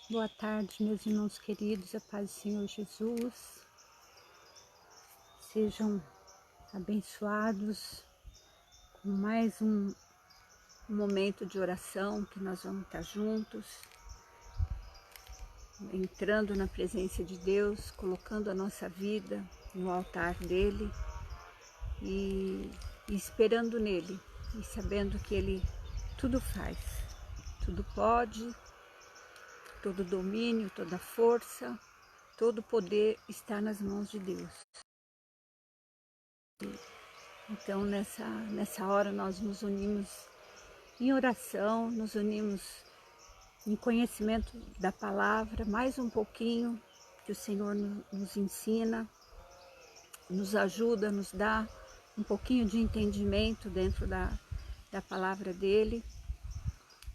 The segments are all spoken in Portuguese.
Boa tarde, meus irmãos queridos, a paz do Senhor Jesus. Sejam abençoados com mais um momento de oração que nós vamos estar juntos, entrando na presença de Deus, colocando a nossa vida no altar dele e esperando nele e sabendo que ele tudo faz, tudo pode. Todo domínio, toda força, todo poder está nas mãos de Deus. Então, nessa hora, nós nos unimos em oração, nos unimos em conhecimento da palavra, mais um pouquinho que o Senhor nos ensina, nos ajuda, nos dá um pouquinho de entendimento dentro da palavra dele.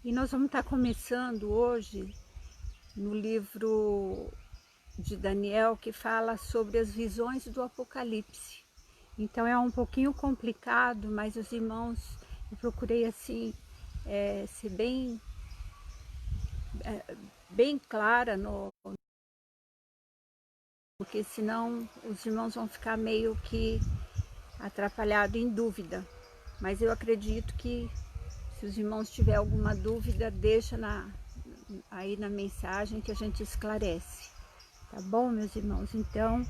E nós vamos estar começando hoje no livro de Daniel, que fala sobre as visões do Apocalipse. Então é um pouquinho complicado, mas os irmãos, eu procurei assim, ser bem clara, porque senão os irmãos vão ficar meio que atrapalhados em dúvida. Mas eu acredito que se os irmãos tiverem alguma dúvida, deixa aí na mensagem que a gente esclarece. Tá bom, meus irmãos? Então,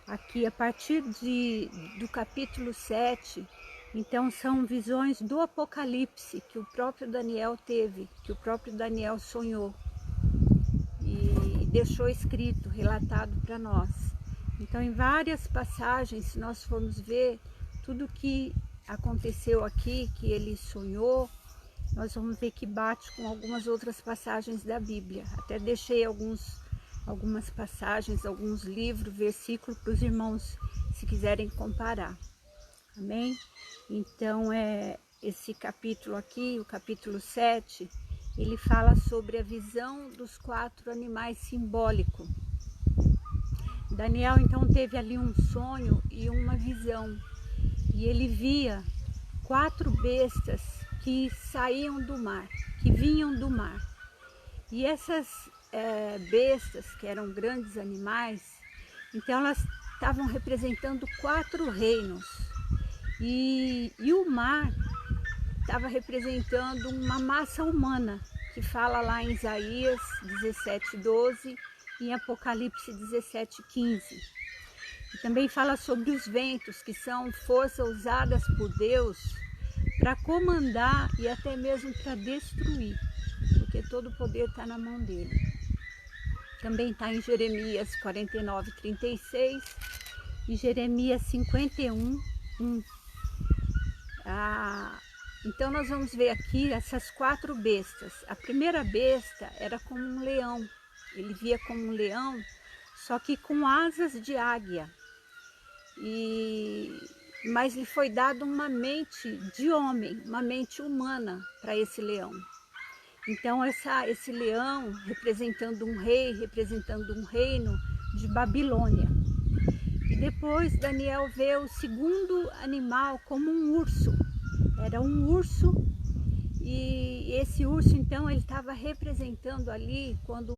aqui a partir do capítulo 7, então são visões do Apocalipse que o próprio Daniel teve, que o próprio Daniel sonhou e deixou escrito, relatado para nós. Então, em várias passagens, se nós formos ver tudo que aconteceu aqui, que ele sonhou, nós vamos ver que bate com algumas outras passagens da Bíblia. Até deixei algumas passagens, alguns livros, versículos para os irmãos, se quiserem comparar. Amém? Então, esse capítulo aqui, o capítulo 7, ele fala sobre a visão dos 4 animais simbólicos. Daniel, então, teve ali um sonho e uma visão. E ele via 4 bestas que saíam do mar, que vinham do mar. E essas bestas, que eram grandes animais, então elas estavam representando 4 reinos. E o mar estava representando uma massa humana, que fala lá em Isaías 17:12 e em Apocalipse 17:15. E também fala sobre os ventos, que são forças usadas por Deus para comandar e até mesmo para destruir, porque todo o poder está na mão dele. Também está em Jeremias 49:36 e Jeremias 51:1. Então nós vamos ver aqui essas 4 bestas. A primeira besta era como um leão, ele via como um leão, só que com asas de águia. Mas lhe foi dado uma mente de homem, uma mente humana para esse leão. Então esse leão representando um rei, representando um reino de Babilônia. E depois Daniel vê o segundo animal como um urso. Era um urso, e esse urso então ele estava representando ali, quando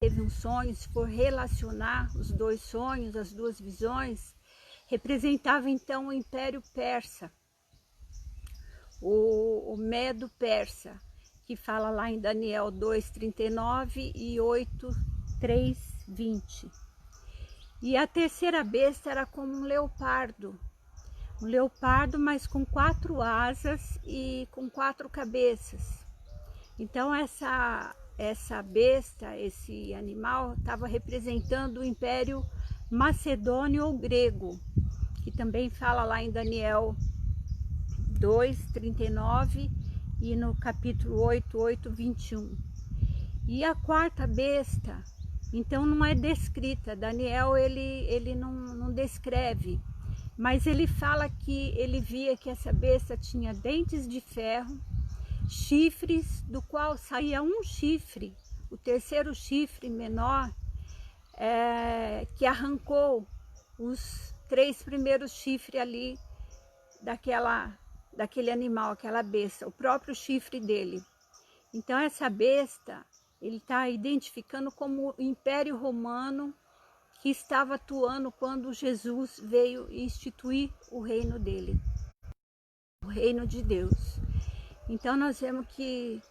teve um sonho, se for relacionar os 2 sonhos, as 2 visões, representava então o Império Persa, o Medo Persa, que fala lá em Daniel 2:39 e 8:3-20. E a terceira besta era como um leopardo, mas com 4 asas e com 4 cabeças. Então essa besta, esse animal, estava representando o Império Macedônio ou Grego, que também fala lá em Daniel 2:39 e no capítulo 8:21. E a quarta besta, então não é descrita. Daniel ele não descreve, mas ele fala que ele via que essa besta tinha dentes de ferro, chifres, do qual saía um chifre, o terceiro chifre menor, que arrancou os 3 primeiros chifres ali daquele animal, aquela besta, o próprio chifre dele. Então essa besta, ele está identificando como o Império Romano que estava atuando quando Jesus veio instituir o reino dele, o reino de Deus. Então nós vemos que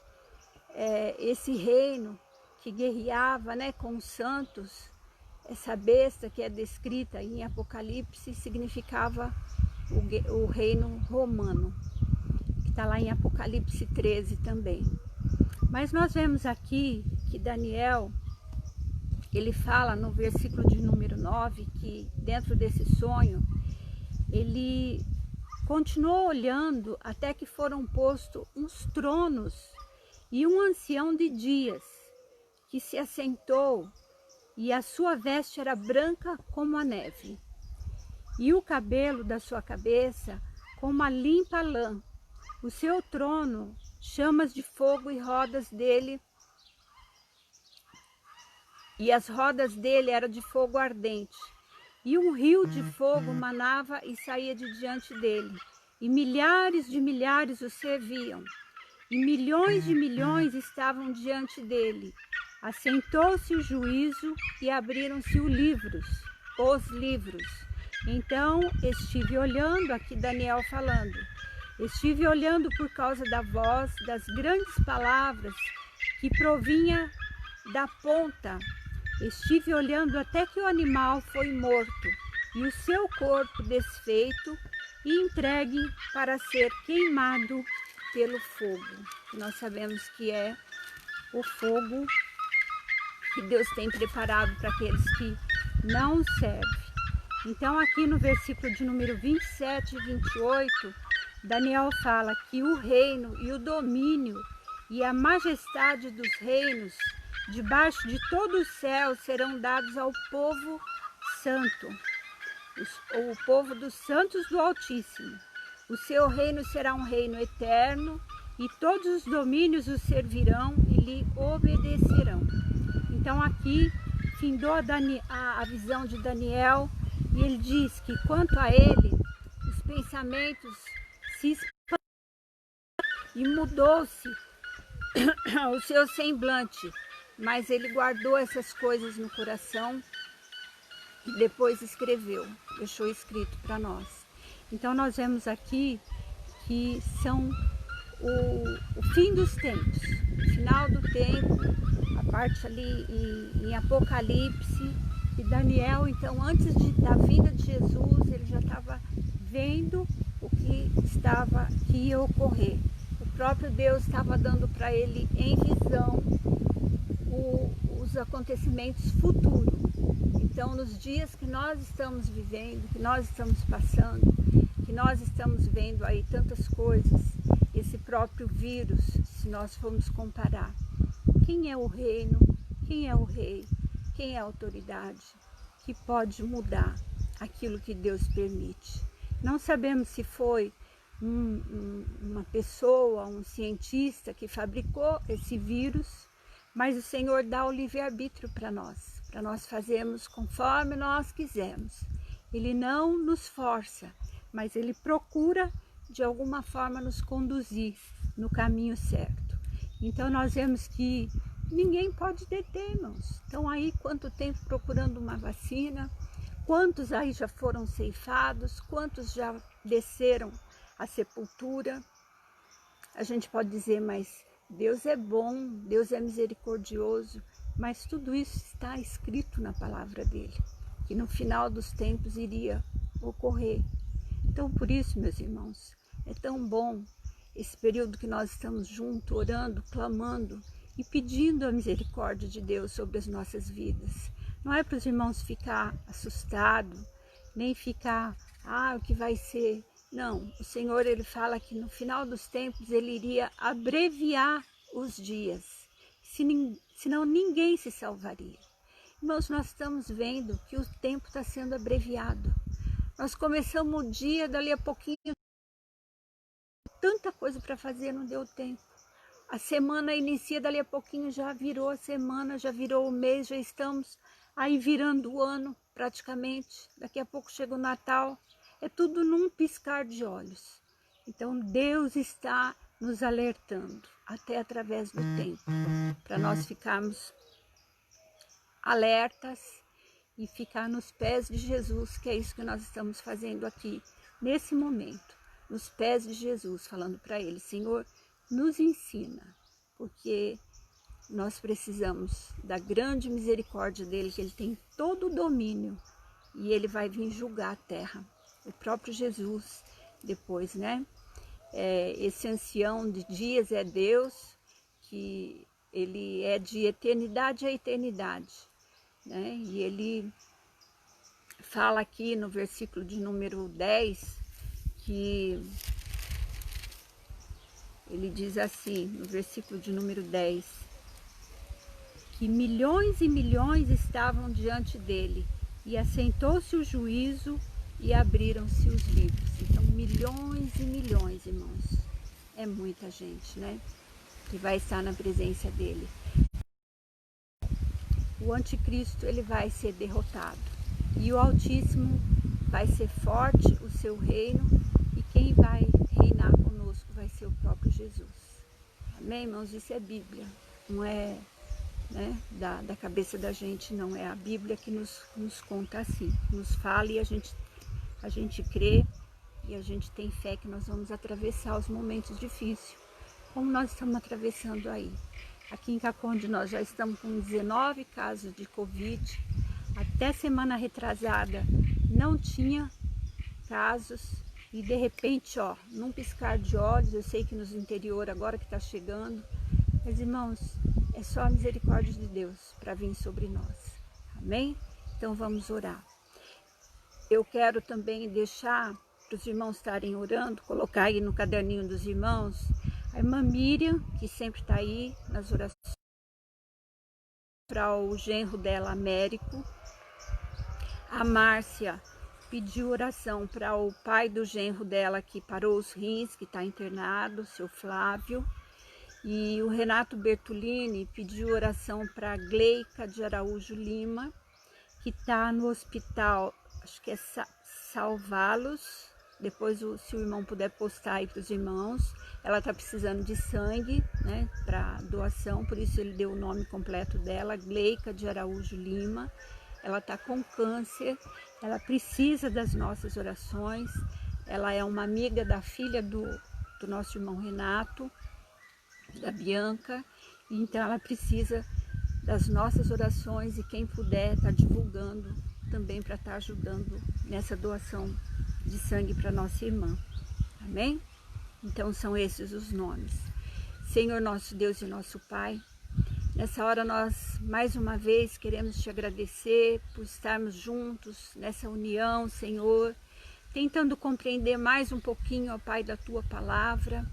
esse reino que guerreava, né, com os santos, essa besta que é descrita em Apocalipse significava o reino romano, que está lá em Apocalipse 13 também. Mas nós vemos aqui que Daniel, ele fala no versículo de número 9, que dentro desse sonho, ele continuou olhando até que foram postos uns tronos e um ancião de dias, que se assentou, e a sua veste era branca como a neve, e o cabelo da sua cabeça como a limpa lã. O seu trono, chamas de fogo e rodas dele, e as rodas dele eram de fogo ardente. E um rio de fogo manava e saía de diante dele, e milhares de milhares o serviam, e milhões de milhões estavam diante dele. Assentou-se o juízo e abriram-se os livros. Então estive olhando, aqui Daniel falando, estive olhando por causa da voz, das grandes palavras que provinha da ponta. Estive olhando até que o animal foi morto, e o seu corpo desfeito e entregue para ser queimado pelo fogo. Nós sabemos que é o fogo que Deus tem preparado para aqueles que não servem. Então aqui no versículo de número 27 e 28, Daniel fala que o reino e o domínio e a majestade dos reinos debaixo de todo o céu serão dados ao povo santo, o povo dos santos do Altíssimo. O seu reino será um reino eterno, e todos os domínios o servirão e lhe obedecerão. Então aqui findou a visão de Daniel, e ele diz que quanto a ele, os pensamentos se expandiram e mudou-se o seu semblante, mas ele guardou essas coisas no coração e depois escreveu, deixou escrito para nós. Então nós vemos aqui que são o fim dos tempos, o final do tempo, a parte ali em Apocalipse, e Daniel, então antes da vinda de Jesus, ele já estava vendo o que ia ocorrer. O próprio Deus estava dando para ele em visão os acontecimentos futuros. Então, nos dias que nós estamos vivendo, que nós estamos passando, que nós estamos vendo aí tantas coisas, esse próprio vírus, se nós formos comparar, quem é o reino, quem é o rei, quem é a autoridade que pode mudar aquilo que Deus permite? Não sabemos se foi uma pessoa, um cientista que fabricou esse vírus, mas o Senhor dá o livre-arbítrio para nós fazermos conforme nós quisermos. Ele não nos força, mas Ele procura de alguma forma nos conduzir no caminho certo. Então nós vemos que ninguém pode deter, irmãos. Então aí quanto tempo procurando uma vacina, quantos aí já foram ceifados, quantos já desceram à sepultura. A gente pode dizer, mas Deus é bom, Deus é misericordioso, mas tudo isso está escrito na palavra dele, que no final dos tempos iria ocorrer. Então por isso, meus irmãos, é tão bom esse período que nós estamos juntos, orando, clamando e pedindo a misericórdia de Deus sobre as nossas vidas. Não é para os irmãos ficar assustados, nem ficar, o que vai ser? Não, o Senhor, Ele fala que no final dos tempos Ele iria abreviar os dias, senão ninguém se salvaria. Irmãos, nós estamos vendo que o tempo está sendo abreviado. Nós começamos o dia, dali a pouquinho, tanta coisa para fazer, não deu tempo. A semana inicia, dali a pouquinho já virou a semana, já virou o mês, já estamos aí virando o ano praticamente. Daqui a pouco chega o Natal, é tudo num piscar de olhos. Então Deus está nos alertando, até através do tempo, para nós ficarmos alertas e ficar nos pés de Jesus, que é isso que nós estamos fazendo aqui, nesse momento, nos pés de Jesus, falando para Ele: Senhor, nos ensina, porque nós precisamos da grande misericórdia dEle, que Ele tem todo o domínio e Ele vai vir julgar a terra. O próprio Jesus, depois, né? Esse ancião de dias é Deus, que Ele é de eternidade a eternidade, né? E Ele fala aqui no versículo de número 10, que Ele diz assim, no versículo de número 10, que milhões e milhões estavam diante dele, e assentou-se o juízo e abriram-se os livros. Então, milhões e milhões, irmãos, é muita gente, né, que vai estar na presença dele. O anticristo, ele vai ser derrotado, e o Altíssimo vai ser forte, o seu reino, e quem vai reinar conosco vai ser o próprio Jesus. Amém, irmãos? Isso é Bíblia, não é, né, da cabeça da gente, não. É a Bíblia que nos conta assim, nos fala, e a gente crê, e a gente tem fé que nós vamos atravessar os momentos difíceis, como nós estamos atravessando aí. Aqui em Caconde nós já estamos com 19 casos de Covid. Até semana retrasada não tinha casos, e de repente, ó, num piscar de olhos, eu sei que nos interior agora que está chegando, mas irmãos, é só a misericórdia de Deus para vir sobre nós. Amém? Então vamos orar. Eu quero também deixar para os irmãos estarem orando, colocar aí no caderninho dos irmãos, a irmã Miriam, que sempre está aí nas orações, para o genro dela, Américo. A Márcia pediu oração para o pai do genro dela, que parou os rins, que está internado, seu Flávio. E o Renato Bertolini pediu oração para a Gleica de Araújo Lima, que está no hospital, acho que é Salvá-los. Depois, se o irmão puder postar aí para os irmãos, ela está precisando de sangue, né, para doação, por isso ele deu o nome completo dela, Gleica de Araújo Lima. Ela está com câncer, ela precisa das nossas orações. Ela é uma amiga da filha do nosso irmão Renato, da Bianca, então ela precisa das nossas orações, e quem puder estar divulgando também para estar ajudando nessa doação de sangue para nossa irmã. Amém? Então são esses os nomes. Senhor nosso Deus e nosso Pai, nessa hora nós mais uma vez queremos te agradecer por estarmos juntos nessa união, Senhor, tentando compreender mais um pouquinho, ó Pai, da tua palavra.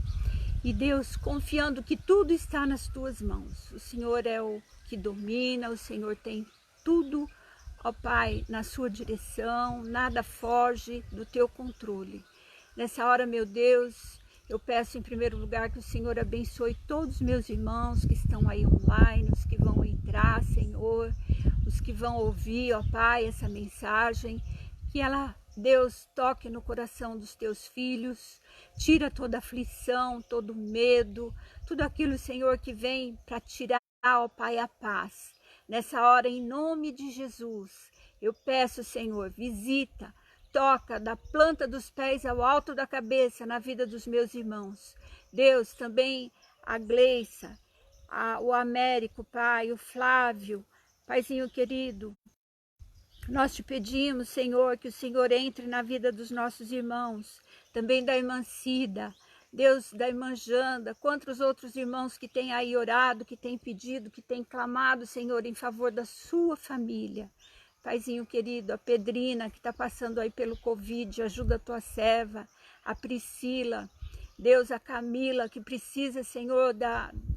E Deus, confiando que tudo está nas tuas mãos. O Senhor é o que domina, o Senhor tem tudo, ó Pai, na sua direção, nada foge do teu controle. Nessa hora, meu Deus, eu peço em primeiro lugar que o Senhor abençoe todos os meus irmãos que estão aí online, os que vão entrar, Senhor, os que vão ouvir, ó Pai, essa mensagem, que ela, Deus, toque no coração dos teus filhos, tira toda aflição, todo medo, tudo aquilo, Senhor, que vem para tirar, ó Pai, a paz. Nessa hora, em nome de Jesus, eu peço, Senhor, visita, toca da planta dos pés ao alto da cabeça na vida dos meus irmãos. Deus, também a Gleiça, o Américo, Pai, o Flávio, Paizinho querido, nós te pedimos, Senhor, que o Senhor entre na vida dos nossos irmãos, também da irmã Cida, Deus, da irmã Janda, quantos outros irmãos que têm aí orado, que têm pedido, que têm clamado, Senhor, em favor da sua família. Paizinho querido, a Pedrina, que está passando aí pelo Covid, ajuda a tua serva, a Priscila, Deus, a Camila, que precisa, Senhor,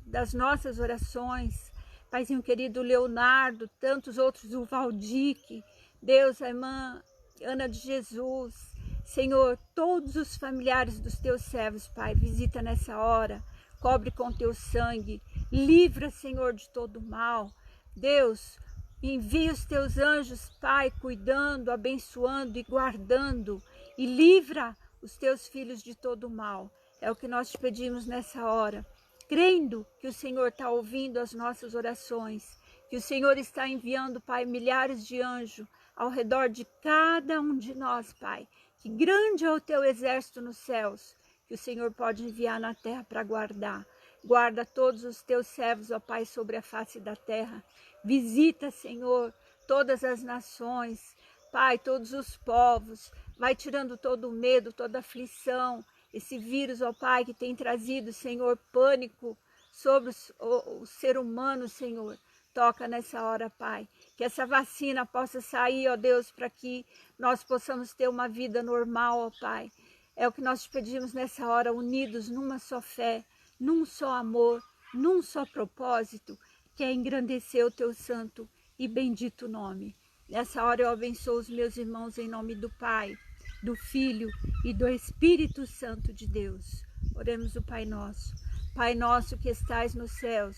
das nossas orações. Paizinho querido, o Leonardo, tantos outros, o Valdique, Deus, a irmã Ana de Jesus, Senhor, todos os familiares dos teus servos, Pai, visita nessa hora, cobre com teu sangue, livra, Senhor, de todo mal. Deus, envia os teus anjos, Pai, cuidando, abençoando e guardando, e livra os teus filhos de todo mal. É o que nós te pedimos nessa hora, crendo que o Senhor está ouvindo as nossas orações, que o Senhor está enviando, Pai, milhares de anjos ao redor de cada um de nós, Pai. Que grande é o teu exército nos céus, que o Senhor pode enviar na terra para guardar. Guarda todos os teus servos, ó Pai, sobre a face da terra. Visita, Senhor, todas as nações, Pai, todos os povos. Vai tirando todo o medo, toda a aflição. Esse vírus, ó Pai, que tem trazido, Senhor, pânico sobre o ser humano, Senhor. Toca nessa hora, Pai. Que essa vacina possa sair, ó Deus, para que nós possamos ter uma vida normal, ó Pai. É o que nós te pedimos nessa hora, unidos numa só fé, num só amor, num só propósito, que é engrandecer o teu santo e bendito nome. Nessa hora eu abençoo os meus irmãos em nome do Pai, do Filho e do Espírito Santo de Deus. Oremos o Pai Nosso. Pai nosso que estais nos céus,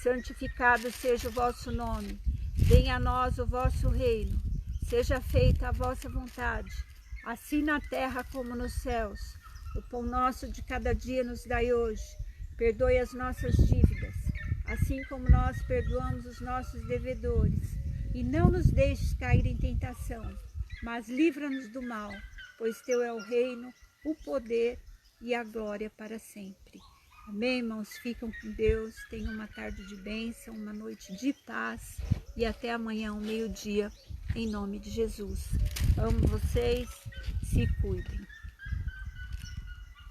santificado seja o vosso nome. Venha a nós o vosso reino. Seja feita a vossa vontade, assim na terra como nos céus. O pão nosso de cada dia nos dai hoje. Perdoe as nossas dívidas, assim como nós perdoamos os nossos devedores. E não nos deixes cair em tentação, mas livra-nos do mal, pois teu é o reino, o poder e a glória para sempre. Amém, irmãos? Ficam com Deus, tenham uma tarde de bênção, uma noite de paz e até amanhã, ao meio-dia, em nome de Jesus. Amo vocês, se cuidem.